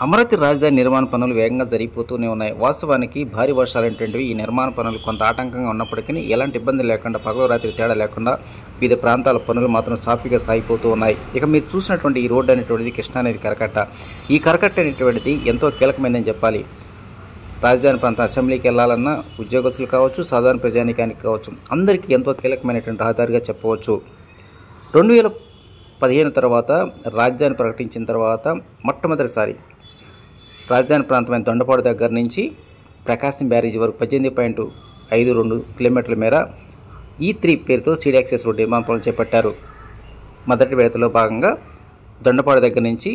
అమరావతి రాజధాని నిర్మాణ పనులు వేగంగా జరిగిపోతూనే ఉన్నాయి. వాస్తవానికి భారీ వర్షాలనేటువంటివి ఈ నిర్మాణ పనులు కొంత ఆటంకంగా ఉన్నప్పటికీ ఎలాంటి ఇబ్బంది లేకుండా పగలు రాత్రి తేడా లేకుండా వివిధ ప్రాంతాల పనులు మాత్రం సాఫీగా సాగిపోతూ ఉన్నాయి. ఇక మీరు చూసినటువంటి ఈ రోడ్డు అనేటువంటిది కృష్ణానది కరకట్ట. ఈ కరకట్ట అనేటువంటిది ఎంతో కీలకమైనదని చెప్పాలి. రాజధాని ప్రాంత అసెంబ్లీకి వెళ్ళాలన్నా ఉద్యోగస్తులు కావచ్చు, సాధారణ ప్రజానీకానికి కావచ్చు, అందరికీ ఎంతో కీలకమైనటువంటి రహదారిగా చెప్పవచ్చు. 2015 తర్వాత రాజధాని ప్రకటించిన తర్వాత మొట్టమొదటిసారి రాజధాని ప్రాంతమైన దొండపాడు దగ్గర నుంచి ప్రకాశం బ్యారేజీ వరకు 18.52 కిలోమీటర్ల మేర E3 పేరుతో సీడ్ యాక్సెస్ రోడ్ నిర్మాణ పనులు చేపట్టారు. మొదటి విడతలో భాగంగా దొండపాడు దగ్గర నుంచి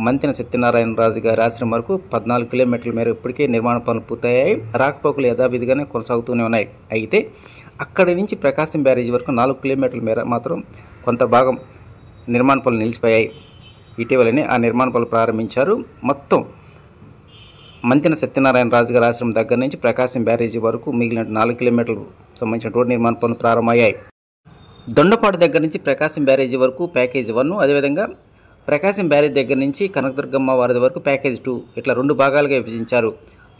మంతెన సత్యనారాయణ రాజు గారి ఆశ్రమం వరకు 14 కిలోమీటర్ల మేర ఇప్పటికే నిర్మాణ పనులు పూర్తయ్యాయి. రాకపోకలు యథావిధిగానే కొనసాగుతూనే ఉన్నాయి. అయితే అక్కడి నుంచి ప్రకాశం బ్యారేజీ వరకు 4 కిలోమీటర్ల మేర మాత్రం కొంత భాగం నిర్మాణ పనులు నిలిచిపోయాయి. ఇటీవలనే ఆ నిర్మాణ పనులు ప్రారంభించారు. మొత్తం మంతెన సత్యనారాయణ రాజు గారి ఆశ్రమం దగ్గర నుంచి ప్రకాశం బ్యారేజీ వరకు మిగిలిన 4 కిలోమీటర్లు సంబంధించిన రోడ్డు నిర్మాణ పనులు ప్రారంభమయ్యాయి. దొండపాడు దగ్గర నుంచి ప్రకాశం బ్యారేజీ వరకు ప్యాకేజ్ 1, అదేవిధంగా ప్రకాశం బ్యారేజ్ దగ్గర నుంచి కనకదుర్గమ్మ వారధి వరకు ప్యాకేజ్ 2, ఇట్లా 2 భాగాలుగా విభజించారు.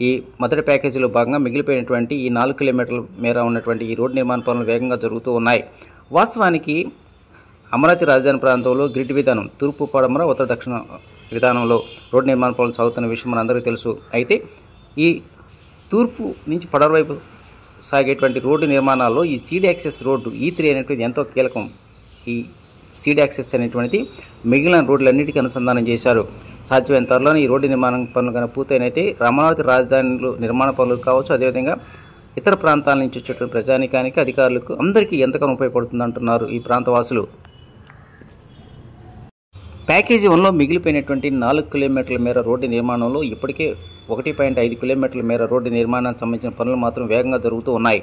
ఈ మొదటి ప్యాకేజీలో భాగంగా మిగిలిపోయినటువంటి ఈ 4 కిలోమీటర్ల మేర ఉన్నటువంటి ఈ రోడ్డు నిర్మాణ పనులు వేగంగా జరుగుతూ ఉన్నాయి. వాస్తవానికి అమరావతి రాజధాని ప్రాంతంలో గ్రిడ్ విధానం తూర్పు పడమర ఉత్తర దక్షిణ విధానంలో రోడ్డు నిర్మాణ పనులు సాగుతున్న విషయం మనందరికీ తెలుసు. అయితే ఈ తూర్పు నుంచి పడమర వైపు సాగేటువంటి రోడ్డు నిర్మాణాల్లో ఈ సీడ్ యాక్సెస్ రోడ్డు E3 అనేటువంటిది ఎంతో కీలకం. ఈ సీడ్ యాక్సెస్ అనేటువంటిది మిగిలిన రోడ్లన్నిటికీ అనుసంధానం చేశారు. సాధ్యమైన త్వరలోనే ఈ రోడ్డు నిర్మాణ పనులు కనుక పూర్తయినైతే అమరావతి రాజధానిలో నిర్మాణ పనులు కావచ్చు, అదేవిధంగా ఇతర ప్రాంతాల నుంచి వచ్చేటువంటి ప్రజానీకానికి, అధికారులకు అందరికీ ఎంతగానో ఉపయోగపడుతుంది అంటున్నారు ఈ ప్రాంతవాసులు. ప్యాకేజీ 1లో మిగిలిపోయినటువంటి 4 కిలోమీటర్ల మేర రోడ్డు నిర్మాణంలో ఇప్పటికే 1.5 కిలోమీటర్ల మేర రోడ్డు నిర్మాణానికి సంబంధించిన పనులు మాత్రం వేగంగా జరుగుతూ ఉన్నాయి.